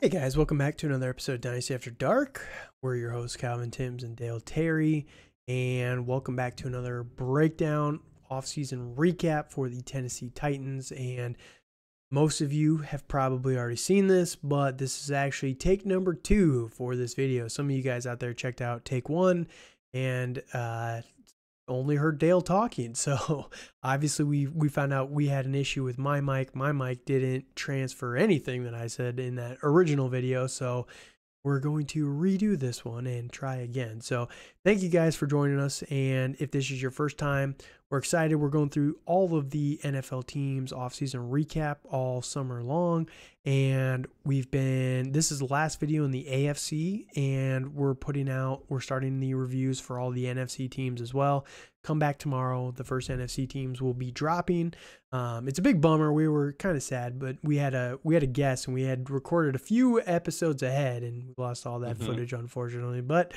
Hey guys, welcome back to another episode of Dynasty After Dark. We're your hosts, Calvin Timms and Dale Terry, and welcome back to another breakdown offseason recap for the Tennessee Titans. And most of you have probably already seen this, but this is actually take number 2 for this video. Some of you guys out there checked out take 1 and only heard Dale talking. So obviously we found out we had an issue with my mic. My mic didn't transfer anything that I said in that original video. So we're going to redo this one and try again. So thank you guys for joining us. And if this is your first time, we're excited. We're going through all of the NFL teams offseason recap all summer long. And this is the last video in the AFC, and we're starting the reviews for all the NFC teams as well. Come back tomorrow. The first NFC teams will be dropping. It's a big bummer. We were kind of sad, but we had a guest, and we had recorded a few episodes ahead, and we lost all that footage, unfortunately. But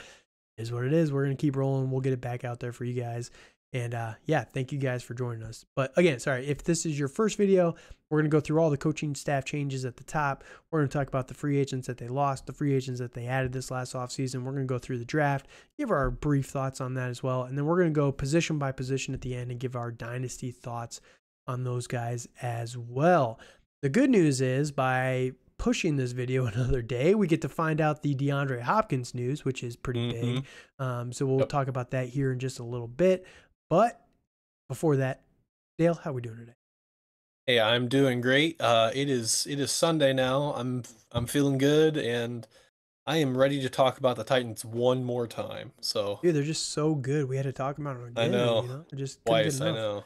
it is what it is. We're going to keep rolling. We'll get it back out there for you guys. And yeah, thank you guys for joining us. But again, sorry, if this is your first video, we're going to go through all the coaching staff changes at the top. We're going to talk about the free agents that they lost, the free agents that they added this last offseason. We're going to go through the draft, give our brief thoughts on that as well. And then we're going to go position by position at the end and give our dynasty thoughts on those guys as well. The good news is, by pushing this video another day, we get to find out the DeAndre Hopkins news, which is pretty big. So we'll talk about that here in just a little bit. But before that, Dale, how are we doing today? Hey, I'm doing great. It is Sunday now. I'm feeling good, and I am ready to talk about the Titans one more time. So, dude, they're just so good. We had to talk about them again. I know. Just Twice, I know.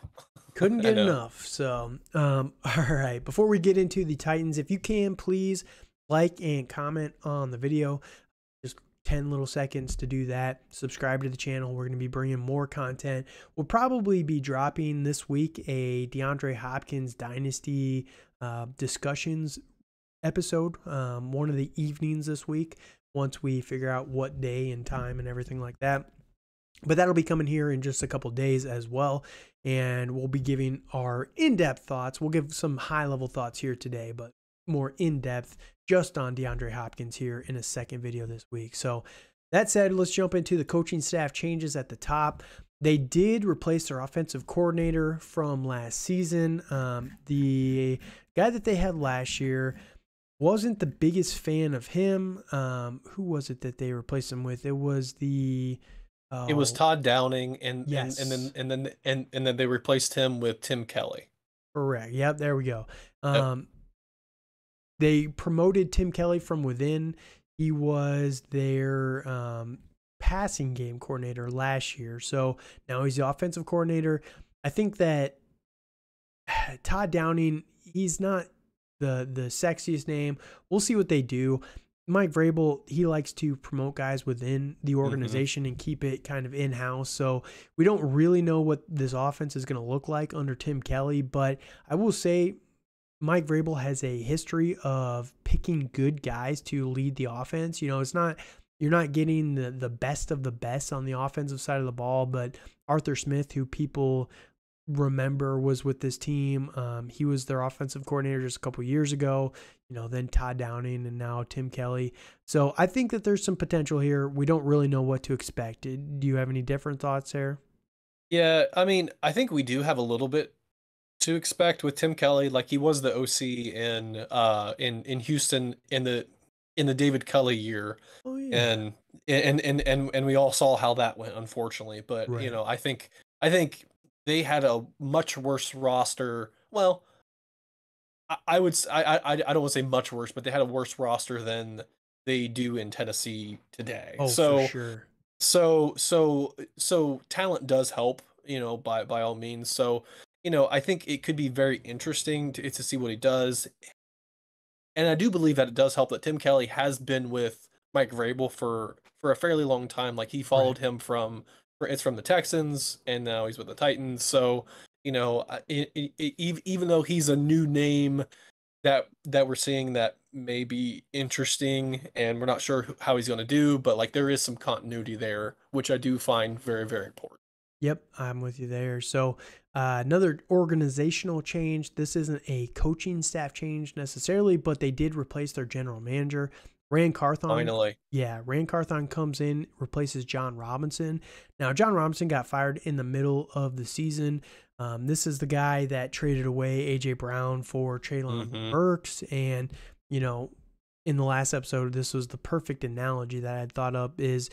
Couldn't I get know. enough. So, all right. Before we get into the Titans, if you can, please like and comment on the video. 10 little seconds to do that. Subscribe to the channel. We're going to be bringing more content. We'll probably be dropping this week a DeAndre Hopkins Dynasty discussions episode, one of the evenings this week, once we figure out what day and time and everything like that. But that'll be coming here in just a couple days as well. And we'll be giving our in-depth thoughts. We'll give some high-level thoughts here today, but more in-depth just on DeAndre Hopkins here in a second video this week. So that said, let's jump into the coaching staff changes at the top. They did replace their offensive coordinator from last season. The guy that they had last year, wasn't the biggest fan of him. Who was it that they replaced him with? It was it was Todd Downing, and yes. and then they replaced him with Tim Kelly. Correct. Yep, there we go. They promoted Tim Kelly from within. He was their passing game coordinator last year. So now he's the offensive coordinator. I think that Todd Downing, he's not the sexiest name. We'll see what they do. Mike Vrabel, he likes to promote guys within the organization and keep it kind of in-house. So we don't really know what this offense is going to look like under Tim Kelly. But I will say, Mike Vrabel has a history of picking good guys to lead the offense. You know, you're not getting the best of the best on the offensive side of the ball, but Arthur Smith, who people remember was with this team, he was their offensive coordinator just a couple years ago. You know, then Todd Downing and now Tim Kelly. So I think that there's some potential here. We don't really know what to expect. Do you have any different thoughts there? Yeah, I mean, I think we do have a little bit to expect with Tim Kelly. Like, he was the OC in Houston in the David Culley year. Oh yeah. And we all saw how that went, unfortunately. But Right. you know, I think they had a much worse roster. Well, I don't want to say much worse, but they had a worse roster than they do in Tennessee today. Oh, for sure. So talent does help, you know, by all means. So, you know, I think it could be very interesting to see what he does. And I do believe that it does help that Tim Kelly has been with Mike Vrabel for a fairly long time. Like, he followed him from the Texans, and now he's with the Titans. So, you know, even though he's a new name that we're seeing that may be interesting, and we're not sure how he's going to do, but like, there is some continuity there, which I do find very, very important. Yep, I'm with you there. So Another organizational change. This isn't a coaching staff change necessarily, but they did replace their general manager. Rand Carthon. Finally. Yeah, Rand Carthon comes in, replaces John Robinson. Now, John Robinson got fired in the middle of the season. This is the guy that traded away A.J. Brown for Treylon Burks. And, in the last episode, this was the perfect analogy that I had thought up is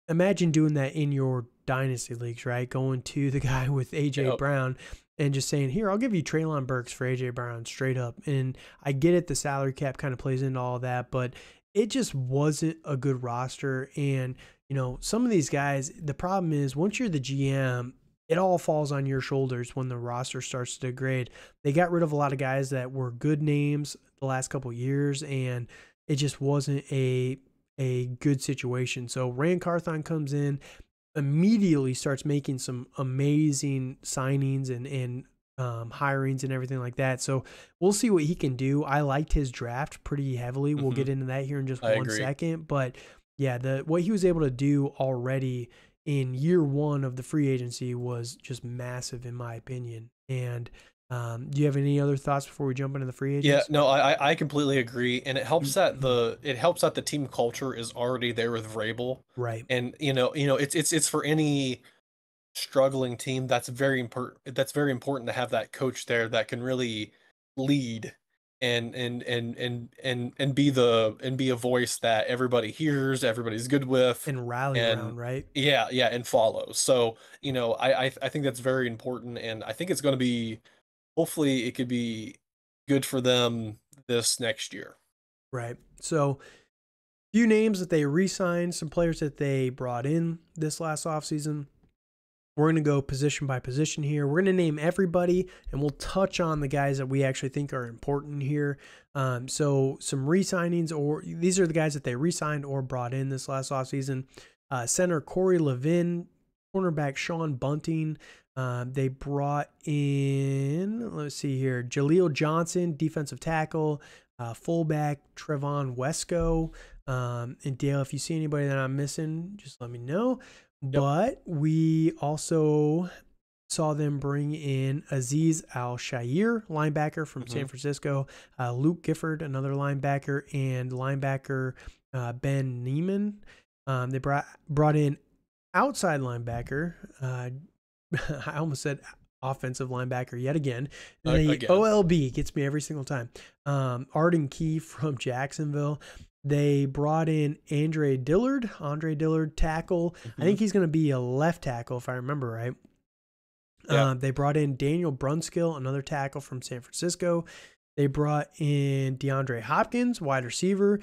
imagine doing that in your dynasty leagues, right? Going to the guy with A.J. Brown and just saying, here, I'll give you Treylon Burks for A.J. Brown straight up. And I get it, the salary cap kind of plays into all that, but it just wasn't a good roster. And, some of these guys, the problem is once you're the GM, it all falls on your shoulders when the roster starts to degrade. They got rid of a lot of guys that were good names the last couple of years, and it just wasn't a good situation. So Rand Carthon comes in, immediately starts making some amazing signings and hirings and everything like that. So we'll see what he can do. I liked his draft pretty heavily. We'll get into that here in just one second. But yeah, what he was able to do already in year one of the free agency was just massive in my opinion. And do you have any other thoughts before we jump into the free agents? Yeah, no, I completely agree, and it helps that the team culture is already there with Vrabel, right? And it's for any struggling team that's very important. That's very important to have that coach there that can really lead and be a voice that everybody hears, everybody's good with, and rally around, right? Yeah, and follow. So I think that's very important, and I think it's going to be. Hopefully it could be good for them this next year. Right. So few names that they re-signed, some players that they brought in this last offseason. We're going to go position by position here. We're going to name everybody, and we'll touch on the guys that we actually think are important here. So some re-signings, or these are the guys that they re-signed or brought in this last offseason. Center Corey Levin, cornerback Sean Bunting. They brought in, let's see here, Jaleel Johnson, defensive tackle, fullback Trevon Wesco. And Dale, if you see anybody that I'm missing, just let me know. Yep. But we also saw them bring in Aziz Al-Shair, linebacker from San Francisco, Luke Gifford, another linebacker, and linebacker Ben Neiman. They brought in outside linebacker. I almost said offensive linebacker yet again. The OLB gets me every single time. Arden Key from Jacksonville. They brought in Andre Dillard, tackle. I think he's going to be a left tackle if I remember right. Yeah. They brought in Daniel Brunskill, another tackle from San Francisco. They brought in DeAndre Hopkins, wide receiver,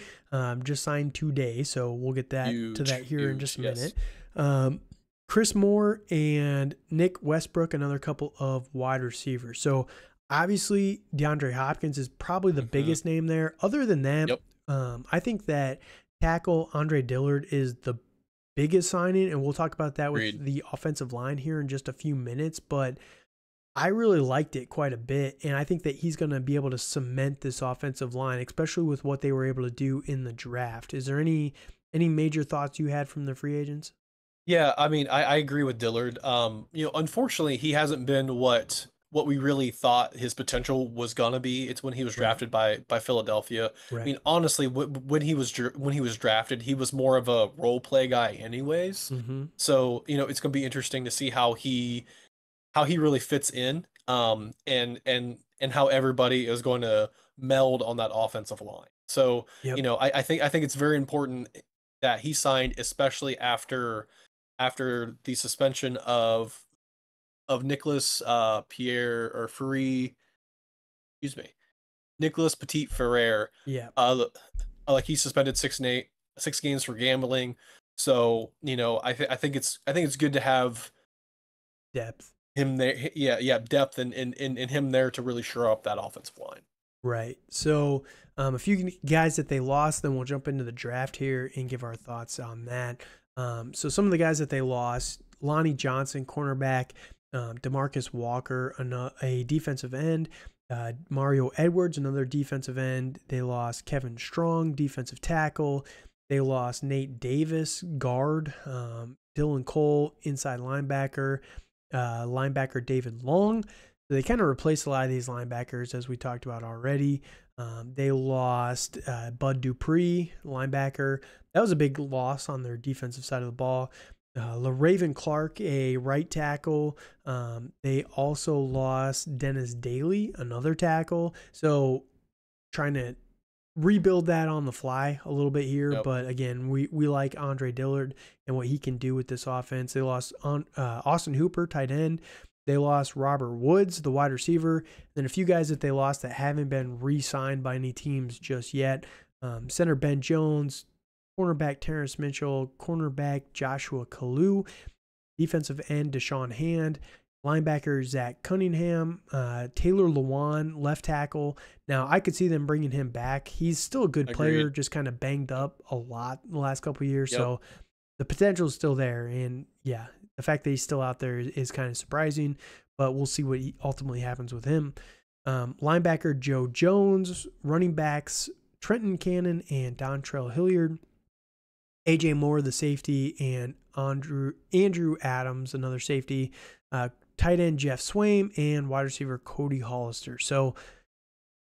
just signed today, so we'll get to that here in just a minute. Chris Moore and Nick Westbrook, another couple of wide receivers. So obviously DeAndre Hopkins is probably the biggest name there. Other than that, I think that tackle Andre Dillard is the biggest signing, and we'll talk about that with the offensive line here in just a few minutes. But I really liked it quite a bit, and I think that he's going to be able to cement this offensive line, especially with what they were able to do in the draft. Is there any major thoughts you had from the free agents? Yeah, I mean, I agree with Dillard. Unfortunately, he hasn't been what we really thought his potential was gonna be. It's when he was drafted by Philadelphia. Right. I mean, honestly, when he was drafted, he was more of a role play guy, anyways. So it's gonna be interesting to see how he really fits in, and how everybody is going to meld on that offensive line. So I think it's very important that he signed, especially after the suspension of Nicholas Nicholas Petit Ferrer. Yeah. Like he suspended 6 games for gambling. So I think it's good to have depth. Him there, depth and him there to really shore up that offensive line. Right. So a few guys that they lost, then we'll jump into the draft here and give our thoughts on that. So some of the guys that they lost: Lonnie Johnson, cornerback; DeMarcus Walker, a defensive end; Mario Edwards, another defensive end. They lost Kevin Strong, defensive tackle. They lost Nate Davis, guard; Dylan Cole, inside linebacker; linebacker David Long. So they kind of replaced a lot of these linebackers, as we talked about already. They lost Bud Dupree, linebacker. That was a big loss on their defensive side of the ball. LaRaven Clark, a right tackle. They also lost Dennis Daly, another tackle. So trying to rebuild that on the fly a little bit here. Yep. But again, we like Andre Dillard and what he can do with this offense. They lost Austin Hooper, tight end. They lost Robert Woods, the wide receiver. Then a few guys that they lost that haven't been re-signed by any teams just yet. Center Ben Jones, cornerback Terrence Mitchell, cornerback Joshua Kalu, defensive end Deshaun Hand, linebacker Zach Cunningham, Taylor Lewan, left tackle. Now, I could see them bringing him back. He's still a good player, just kind of banged up a lot in the last couple of years. Yep. So the potential is still there. And yeah, the fact that he's still out there is kind of surprising, but we'll see what ultimately happens with him. Linebacker Joe Jones, running backs Trenton Cannon and Dontrell Hilliard, AJ Moore, the safety, and Andrew Adams, another safety, tight end Jeff Swaim, and wide receiver Cody Hollister. So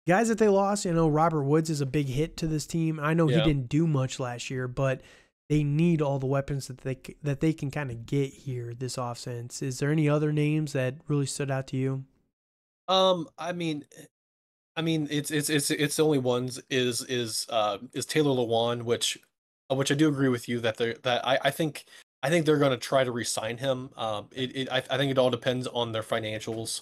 guys that they lost, Robert Woods is a big hit to this team. I know he didn't do much last year, but they need all the weapons that they can kind of get here this offense. Is there any other names that really stood out to you? I mean, it's the only ones is Taylor Lewan, which I do agree with you that I think they're going to try to re-sign him. I think it all depends on their financials,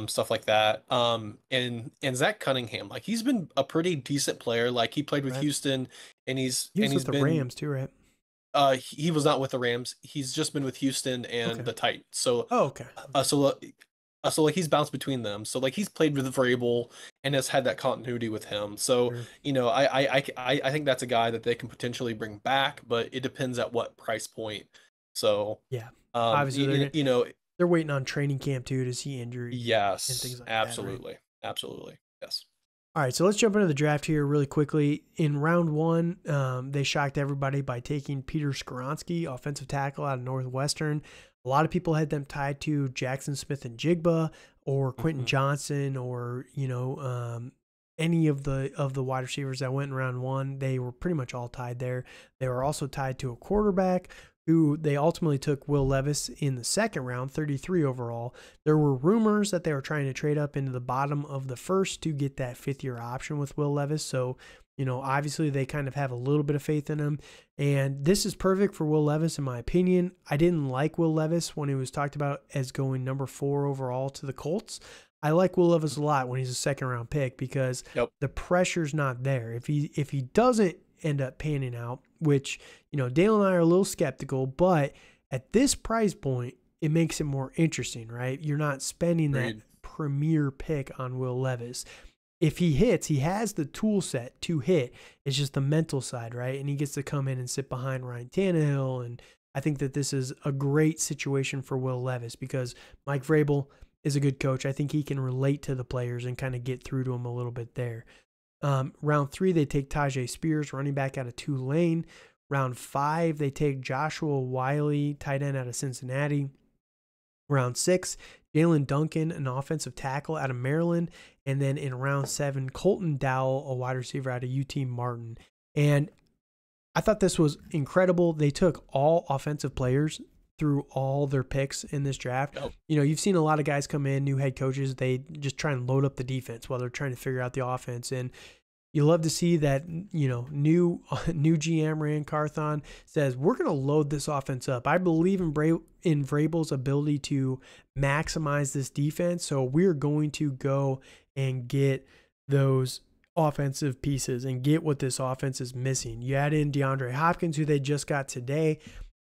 stuff like that. And Zach Cunningham, like he's been a pretty decent player. Like he played with Houston, and he's with the Rams too, right? He was not with the Rams. He's just been with Houston and the Titans. So so like he's bounced between them. So like he's played with Vrabel and has had that continuity with him. So I think that's a guy that they can potentially bring back, but it depends at what price point. So obviously they're waiting on training camp too to see injury. Yes, and things like absolutely, that, right? absolutely, yes. All right, so let's jump into the draft here really quickly. In round one, they shocked everybody by taking Peter Skoronski, offensive tackle out of Northwestern. A lot of people had them tied to Jackson Smith and Jigba or Quentin Johnson or, any of the wide receivers that went in round one. They were pretty much all tied there. They were also tied to a quarterback who they ultimately took Will Levis in the second round, 33 overall. There were rumors that they were trying to trade up into the bottom of the first to get that fifth-year option with Will Levis. So, obviously they kind of have a little bit of faith in him. And this is perfect for Will Levis, in my opinion. I didn't like Will Levis when he was talked about as going number 4 overall to the Colts. I like Will Levis a lot when he's a second-round pick because the pressure's not there. If he doesn't end up panning out, which, Dale and I are a little skeptical, but at this price point, it makes it more interesting, right? You're not spending that premier pick on Will Levis. If he hits, he has the tool set to hit. It's just the mental side, right? And he gets to come in and sit behind Ryan Tannehill. And I think that this is a great situation for Will Levis because Mike Vrabel is a good coach. I think he can relate to the players and kind of get through to them a little bit there. Round 3, they take Tajae Spears, running back out of Tulane. Round 5, they take Joshua Wiley, tight end out of Cincinnati. Round 6, Jalen Duncan, an offensive tackle out of Maryland. And then in round 7, Colton Dowell, a wide receiver out of UT Martin. And I thought this was incredible. They took all offensive players through all their picks in this draft. You've seen a lot of guys come in, new head coaches, they just try and load up the defense while they're trying to figure out the offense. And you love to see that, new GM Rand Carthon says, we're going to load this offense up. I believe in Vrabel's ability to maximize this defense. So we're going to go and get those offensive pieces and get what this offense is missing. You add in DeAndre Hopkins, who they just got today.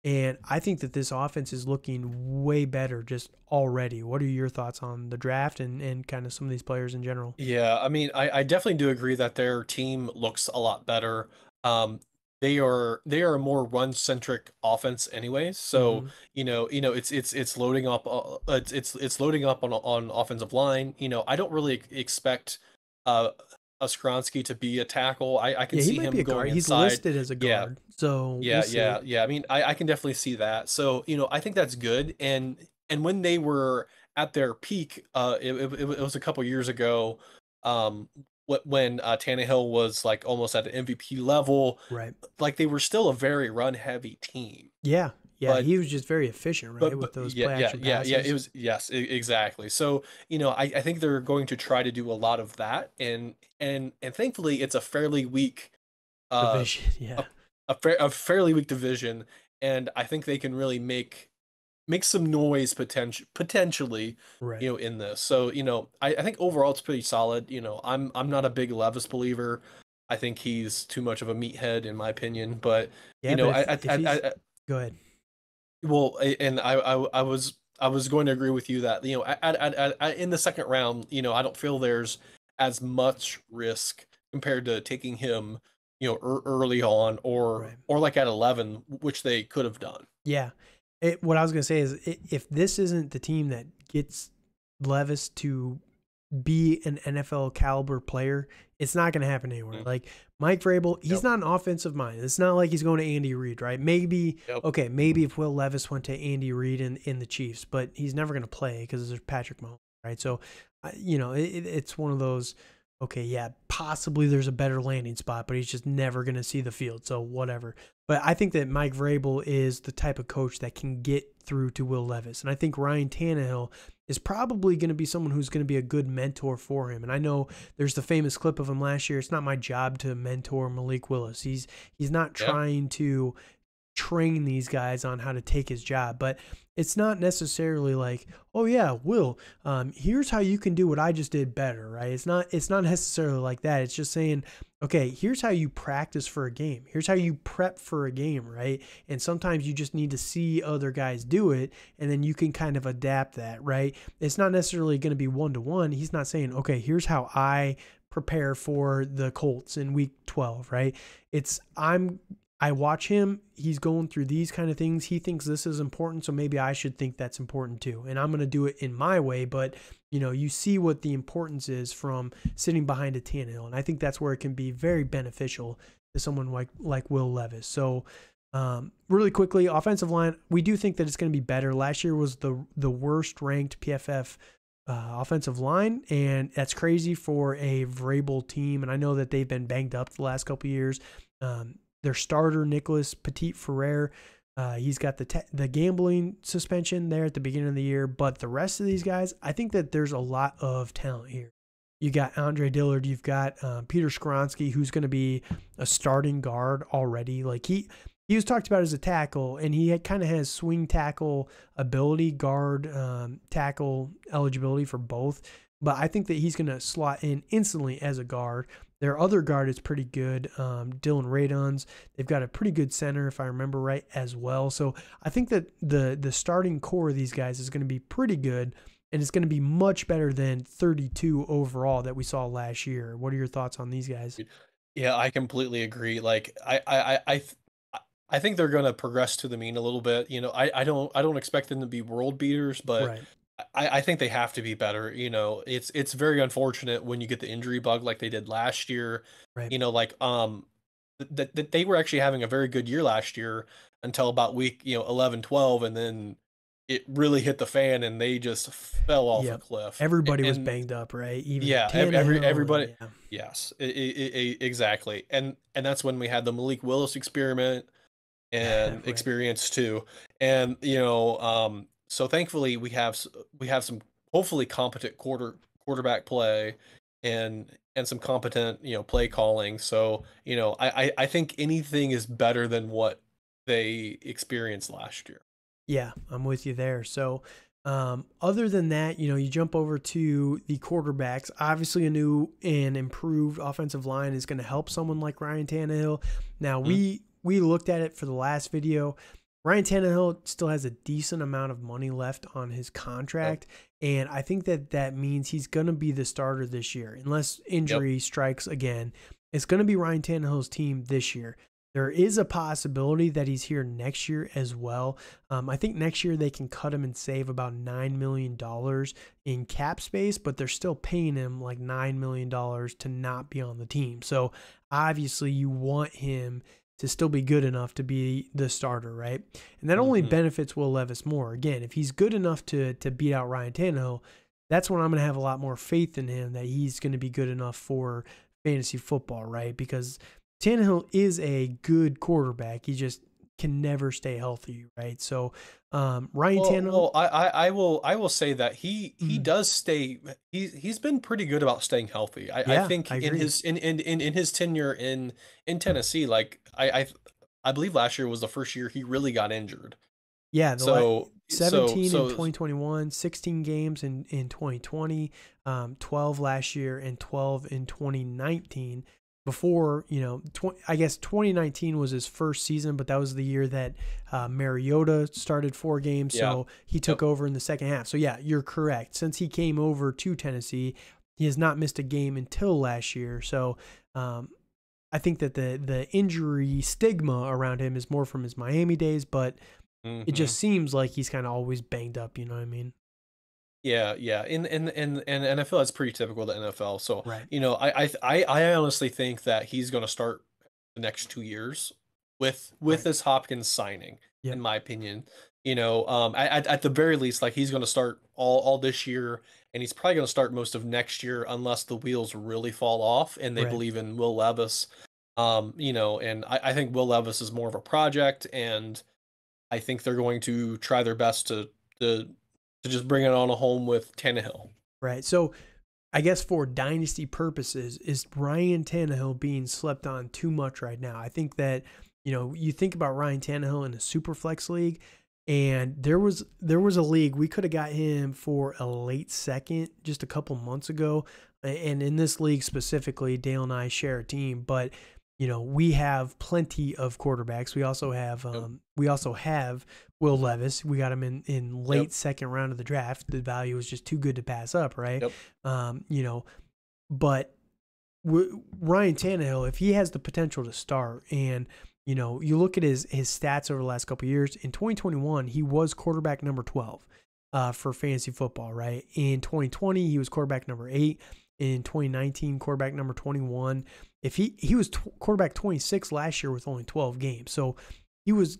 And I think that this offense is looking way better just already. What are your thoughts on the draft and kind of some of these players in general? Yeah, I mean, I definitely do agree that their team looks a lot better. They are a more run-centric offense anyways. So, it's loading up it's loading up on offensive line. I don't really expect a Skoronski to be a tackle. I can see him going inside. He's listed as a guard. So I mean, I can definitely see that. So, I think that's good. And and when they were at their peak, it was a couple years ago, um, when Tannehill was like almost at the MVP level, Right. like they were still a very run heavy team. Yeah. Yeah. But He was just very efficient, right, with those yeah, play yeah, action yeah, yeah. It passes. was yes, exactly. So I think they're going to try to do a lot of that, and thankfully it's a fairly weak uh Division. Yeah. a, a fairly weak division, and I think they can really make some noise potentially, Right. in this. So I think overall it's pretty solid. I'm not a big Levis believer. I think he's too much of a meathead in my opinion, but Yeah, but if he's I go ahead. well, and I was going to agree with you that in the second round, I don't feel there's as much risk compared to taking him, early on Right. or like at 11, which they could have done. Yeah. What I was going to say is if this isn't the team that gets Levis to be an NFL caliber player, it's not going to happen anywhere. Mm. Like Mike Vrabel, he's Yep. not an offensive mind. It's not like he's going to Andy Reid, right? Maybe, Yep. okay, maybe if Will Levis went to Andy Reid in the Chiefs, but he's never going to play because there's Patrick Mahomes, right? So, it's one of those, okay, yeah, possibly there's a better landing spot, but he's just never going to see the field. So whatever. But I think that Mike Vrabel is the type of coach that can get through to Will Levis. And I think Ryan Tannehill is probably going to be someone who's going to be a good mentor for him. And I know there's the famous clip of him last year. It's not my job to mentor Malik Willis. He's not Yeah. trying to train these guys on how to take his job, but it's not necessarily like, oh yeah, Will, here's how you can do what I just did better, right? It's not necessarily like that. It's just saying, okay, here's how you practice for a game. Here's how you prep for a game, right? And sometimes you just need to see other guys do it, and then you can kind of adapt that, right? It's not necessarily going to be one-to-one. He's not saying, okay, here's how I prepare for the Colts in week 12, right? I watch him, he's going through these kind of things. He thinks this is important, so maybe I should think that's important too. And I'm going to do it in my way, but you see what the importance is from sitting behind a Tannehill. And I think that's where it can be very beneficial to someone like Will Levis. So really quickly, offensive line, we do think that it's going to be better. Last year was the worst ranked PFF offensive line, and that's crazy for a Vrabel team. And I know that they've been banged up the last couple of years. Their starter, Nicholas Petit-Ferrer, he's got the gambling suspension there at the beginning of the year. But the rest of these guys, I think that there's a lot of talent here. You got Andre Dillard. You've got Peter Skoronski, who's going to be a starting guard already. Like he was talked about as a tackle, and he kind of has swing tackle ability, guard tackle eligibility for both. But I think that he's going to slot in instantly as a guard. Their other guard is pretty good, Dylan Raduns. They've got a pretty good center, if I remember right, as well. So I think that the starting core of these guys is going to be pretty good, and it's going to be much better than 32 overall that we saw last year. What are your thoughts on these guys? Yeah, I completely agree. Like I think they're going to progress to the mean a little bit. I don't expect them to be world beaters, but Right. I think they have to be better. It's very unfortunate when you get the injury bug like they did last year. Right. Like that they were actually having a very good year last year until about week 11, 12, and then it really hit the fan and they just fell off a Yep. cliff. Everybody was And banged up, right? Even yeah, Tannehill. everybody. Yes, exactly. And that's when we had the Malik Willis experiment and Right. experience too. And so thankfully we have some hopefully competent quarterback play and some competent play calling. So I think anything is better than what they experienced last year. Yeah, I'm with you there. So, other than that, you jump over to the quarterbacks. Obviously, a new and improved offensive line is going to help someone like Ryan Tannehill. Now, we looked at it for the last video. Ryan Tannehill still has a decent amount of money left on his contract, and I think that means he's going to be the starter this year, unless injury strikes again. It's going to be Ryan Tannehill's team this year. There is a possibility that he's here next year as well. I think next year they can cut him and save about $9 million in cap space, but they're still paying him like $9 million to not be on the team. So obviously you want him to still be good enough to be the starter, right? And that only benefits Will Levis more. Again, if he's good enough to beat out Ryan Tannehill, that's when I'm going to have a lot more faith in him that he's going to be good enough for fantasy football, right? Because Tannehill is a good quarterback. He just can never stay healthy, right? So Ryan Tannehill. I will say that he does stay. He's been pretty good about staying healthy. I think in his tenure in Tennessee, like I believe last year was the first year he really got injured. Yeah, 17 in so 2021, 16 games in 2020, 12 last year, and 12 in 2019. Before, I guess 2019 was his first season, but that was the year that Mariota started 4 games, so he took over in the second half. So, yeah, you're correct. Since he came over to Tennessee, he has not missed a game until last year. So, I think that the injury stigma around him is more from his Miami days, but it just seems like he's kind of always banged up, you know what I mean? Yeah, and NFL, that's pretty typical of the NFL. So, Right. I honestly think that he's going to start the next 2 years with this Hopkins signing, in my opinion. At the very least, like he's going to start all this year, and he's probably going to start most of next year unless the wheels really fall off and they believe in Will Levis. And I think Will Levis is more of a project, and I think they're going to try their best to just bring it on a home with Tannehill. Right. So I guess for dynasty purposes, is Ryan Tannehill being slept on too much right now? I think that, you think about Ryan Tannehill in a super flex league, and there was a league we could have got him for a late second just a couple months ago. And in this league specifically, Dale and I share a team, but we have plenty of quarterbacks. We also have Will Levis. We got him in late second round of the draft. The value was just too good to pass up, right? But Ryan Tannehill, if he has the potential to start, and you look at his stats over the last couple of years. In 2021, he was quarterback number 12 for fantasy football, right? In 2020, he was quarterback number 8. In 2019, quarterback number 21. If he was quarterback 26 last year with only 12 games, so he was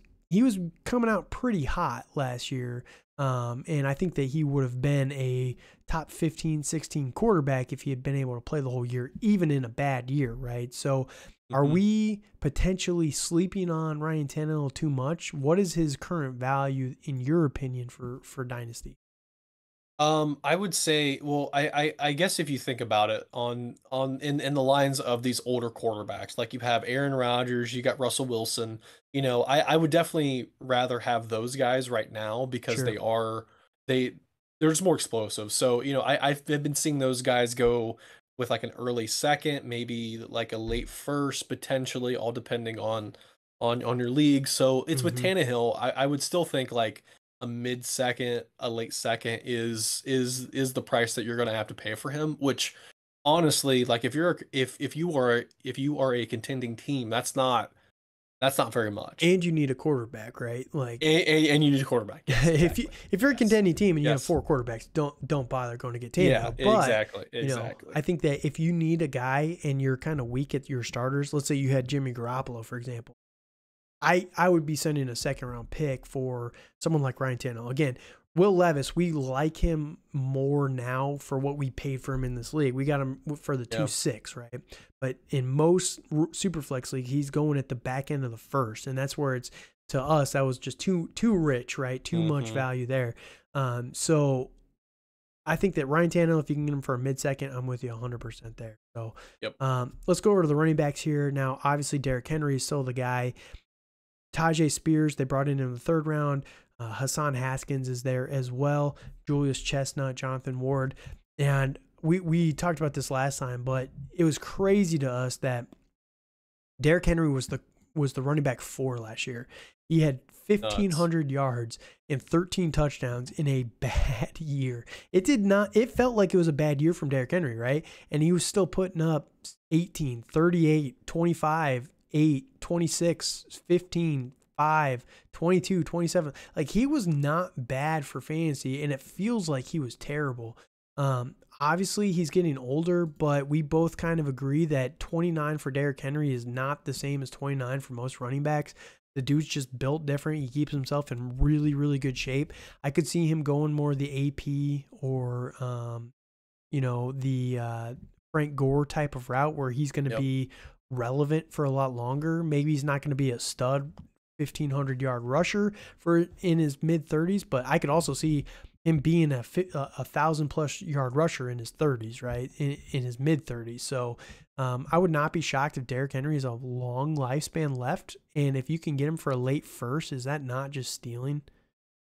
coming out pretty hot last year, and I think that he would have been a top 15, 16 quarterback if he had been able to play the whole year, even in a bad year, right? So, are we potentially sleeping on Ryan Tannehill too much? What is his current value, in your opinion, for Dynasty? I would say, well, I guess if you think about it in the lines of these older quarterbacks, like you have Aaron Rodgers, you got Russell Wilson, I would definitely rather have those guys right now because they're just more explosive. So, I've been seeing those guys go with like an early second, maybe like a late first, potentially, all depending on your league. So it's with Tannehill, I would still think like a mid second, a late second is the price that you're going to have to pay for him, which honestly, like if you are a contending team, that's not very much. And you need a quarterback, right? Like and you need a quarterback. Yes, exactly. if you're a contending team and you have 4 quarterbacks, don't bother going to get Tannehill. Yeah, but, exactly. I think that if you need a guy and you're kind of weak at your starters, let's say you had Jimmy Garoppolo, for example, I would be sending a second round pick for someone like Ryan Tannehill. Again, Will Levis, we like him more now for what we paid for him in this league. We got him for the 2.6, right? But in most Superflex league, he's going at the back end of the first, and that's where it's, to us, that was just too rich, right? Too much value there. So I think that Ryan Tannehill, if you can get him for a mid-second, I'm with you 100% there. So let's go over to the running backs here. Now, obviously, Derrick Henry is still the guy. Tajae Spears, they brought in the 3rd round. Hassan Haskins is there as well. Julius Chestnut, Jonathan Ward. And we talked about this last time, but it was crazy to us that Derrick Henry was the running back 4 last year. He had 1,500 yards and 13 touchdowns in a bad year. It felt like it was a bad year from Derrick Henry, right? And he was still putting up 18, 38, 25, 8, 26, 15, 5, 22, 27. Like, he was not bad for fantasy, and it feels like he was terrible. obviously he's getting older, but we both kind of agree that 29 for Derrick Henry is not the same as 29 for most running backs. The dude's just built different. He keeps himself in really, really good shape. I could see him going more the AP or, the Frank Gore type of route where he's going to be relevant for a lot longer. Maybe he's not going to be a stud 1,500-yard rusher for in his mid-30s, but I could also see him being a 1,000-plus yard rusher in his 30s, right? In his mid-30s. So I would not be shocked if Derrick Henry has a long lifespan left. And if you can get him for a late first, is that not just stealing?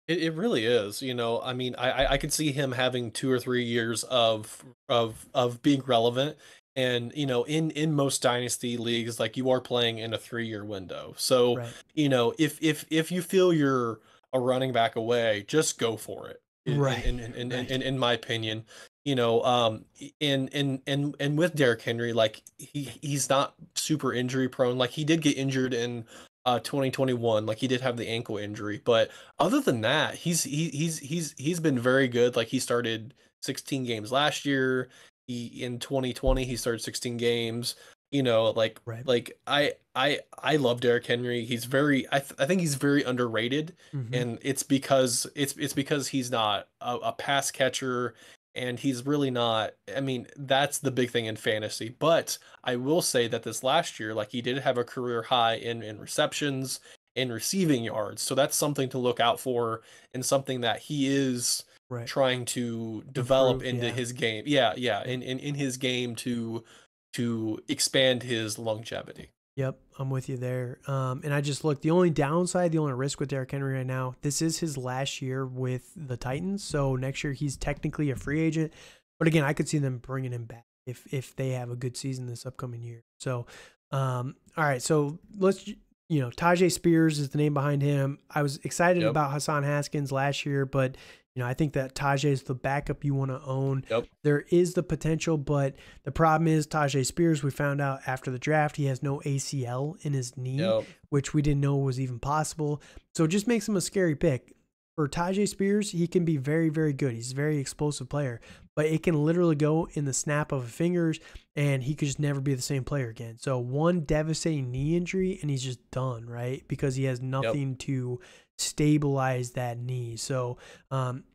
It really is. I mean, I could see him having 2 or 3 years of being relevant. And, in most dynasty leagues, like you are playing in a 3-year window. So, Right. If you feel you're a running back away, just go for it. Right. In my opinion, and with Derrick Henry, like he's not super injury prone. Like he did get injured in 2021, like he did have the ankle injury, but other than that, he's been very good. Like he started 16 games last year. In 2020 he started 16 games. Right. Like I love Derrick Henry. He's I think he's very underrated, and it's because he's not a pass catcher, and he's really not. I mean, that's the big thing in fantasy. But I will say that this last year, like he did have a career high in receptions and receiving yards. So that's something to look out for, and something that he is trying to develop into his game. Yeah. In his game to expand his longevity. Yep, I'm with you there. And I just look, the only downside, the only risk with Derrick Henry right now, this is his last year with the Titans. So next year he's technically a free agent. But again, I could see them bringing him back if they have a good season this upcoming year. So, all right. So let's, Tajae Spears is the name behind him. I was excited about Hassan Haskins last year, but I think that Tajae is the backup you want to own. There is the potential, but the problem is Tajae Spears, we found out after the draft, he has no ACL in his knee, which we didn't know was even possible. So it just makes him a scary pick. For Tajae Spears, he can be very, very good. He's a very explosive player, but it can literally go in the snap of fingers, and he could just never be the same player again. So one devastating knee injury, and he's just done, right? Because he has nothing to stabilize that knee. So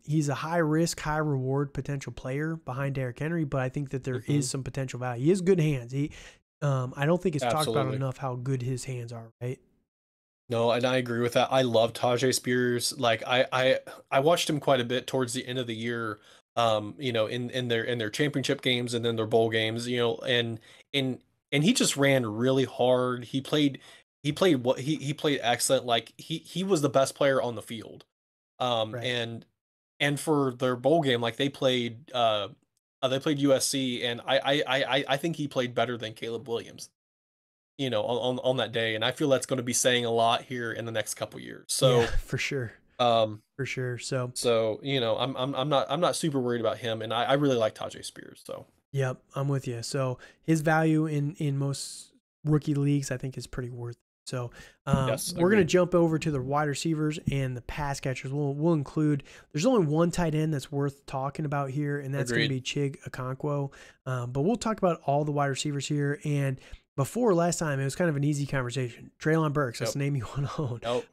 he's a high risk, high reward potential player behind Derrick Henry, but I think that there is some potential value. He has good hands. I don't think it's talked about enough how good his hands are, right? No, and I agree with that. I love Tajae Spears. Like I watched him quite a bit towards the end of the year. In their championship games and then their bowl games. And he just ran really hard. He played excellent. Like he was the best player on the field. And for their bowl game, like they played USC, and I think he played better than Caleb Williams, on that day. And I feel that's going to be saying a lot here in the next couple years. So yeah, for sure. For sure. So I'm not super worried about him, and I really like Tajae Spears. So yep, I'm with you. So his value in most rookie leagues, I think, is pretty worth it. So we're going to jump over to the wide receivers and the pass catchers. We'll include, there's only one tight end that's worth talking about here, and that's going to be Chig Okonkwo. But we'll talk about all the wide receivers here. And before last time, it was kind of an easy conversation. Treylon Burks, that's the name you want to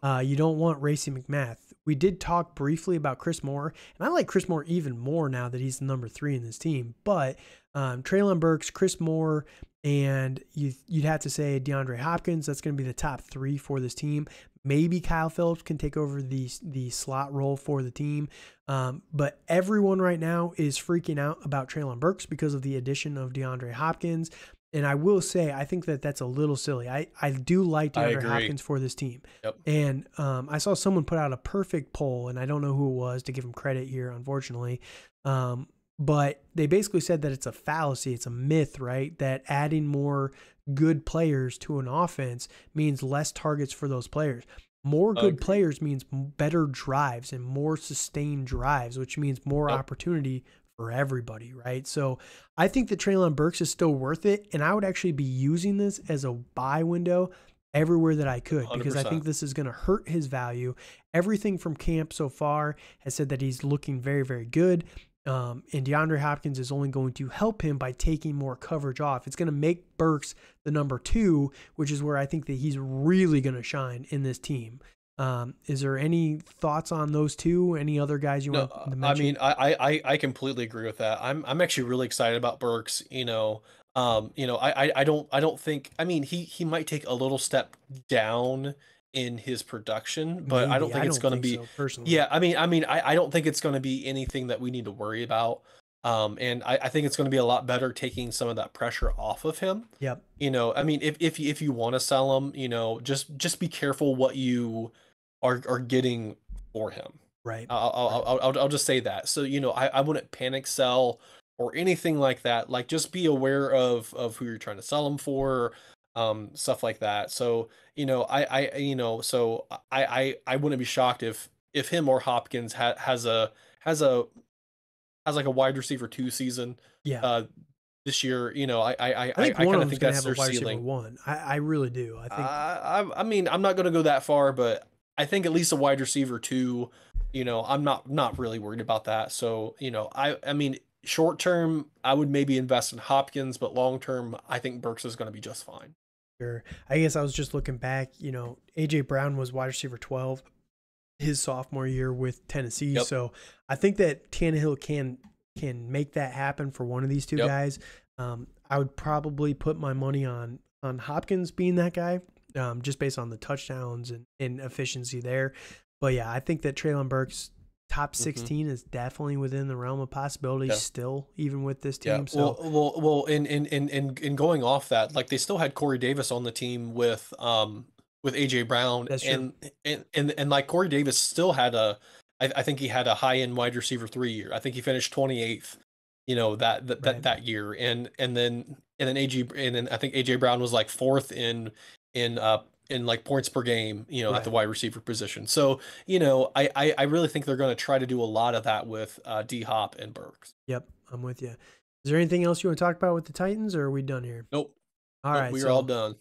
own. You don't want Racey McMath. We did talk briefly about Chris Moore, and I like Chris Moore even more now that he's the number 3 in this team. But Treylon Burks, Chris Moore, and you'd have to say DeAndre Hopkins. That's going to be the top 3 for this team. Maybe Kyle Phillips can take over the slot role for the team. But everyone right now is freaking out about Treylon Burks because of the addition of DeAndre Hopkins. And I will say, I think that that's a little silly. I do like DeAndre Hopkins for this team. And I saw someone put out a perfect poll, and I don't know who it was to give him credit here, unfortunately. But they basically said that it's a fallacy. It's a myth, right? That adding more good players to an offense means less targets for those players. More good players means better drives and more sustained drives, which means more opportunity for everybody, right? So I think that Treylon Burks is still worth it, and I would actually be using this as a buy window everywhere that I could, because 100%. I think this is going to hurt his value. Everything from camp so far has said that he's looking very, very good. And DeAndre Hopkins is only going to help him by taking more coverage off. It's going to make Burks the number 2, which is where I think that he's really going to shine in this team. Is there any thoughts on those two? Any other guys you want to mention? I completely agree with that. I'm actually really excited about Burks. I don't think. I mean, he might take a little step down in his production, but I don't Maybe. think I it's don't going to think be. so, personally. Yeah, I don't think it's going to be anything that we need to worry about. And I think it's going to be a lot better taking some of that pressure off of him. Yep. I mean, if you want to sell him, just be careful what you are getting for him. Right. I'll just say that. So, I wouldn't panic sell or anything like that. Like, just be aware of who you're trying to sell them for, stuff like that. So, I wouldn't be shocked if him or Hopkins has like a wide receiver 2 season. Yeah. This year, I think one kind of of them's think going to that's have a their wide receiver ceiling. 1. I really do. I think. I mean, I'm not going to go that far, but I think at least a wide receiver 2. I'm not really worried about that. So, I mean, short term, I would maybe invest in Hopkins, but long term, I think Burks is going to be just fine. Sure. I guess I was just looking back. AJ Brown was wide receiver 12 his sophomore year with Tennessee. Yep. So I think that Tannehill can make that happen for one of these two Yep. guys. I would probably put my money on Hopkins being that guy, just based on the touchdowns and efficiency there. But yeah, I think that Treylon Burks top 16 is definitely within the realm of possibility still, even with this team. Yeah. So Well, in going off that, like, they still had Corey Davis on the team with AJ Brown, that's true. and like, Corey Davis still had I think he had a high end wide receiver 3 year. I think he finished 28th, that year, and then I think AJ Brown was like 4th in like points per game, at the wide receiver position. So, I really think they're going to try to do a lot of that with D Hop and Burks. Yep, I'm with you. Is there anything else you want to talk about with the Titans, or are we done here? Nope. All right, we're all done.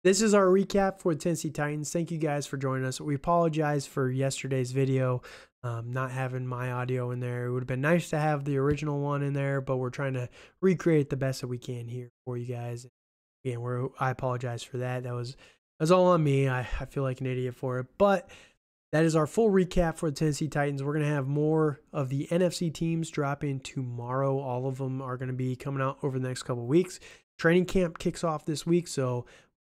This is our recap for the Tennessee Titans. Thank you guys for joining us. We apologize for yesterday's video, not having my audio in there. It would have been nice to have the original one in there, but we're trying to recreate the best that we can here for you guys. Again, I apologize for that. That's all on me. I feel like an idiot for it, but that is our full recap for the Tennessee Titans. We're going to have more of the NFC teams dropping tomorrow. All of them are going to be coming out over the next couple of weeks. Training camp kicks off this week, so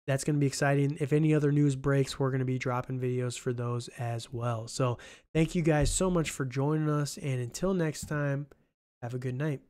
that's going to be exciting. If any other news breaks, we're going to be dropping videos for those as well. So thank you guys so much for joining us. And until next time, have a good night.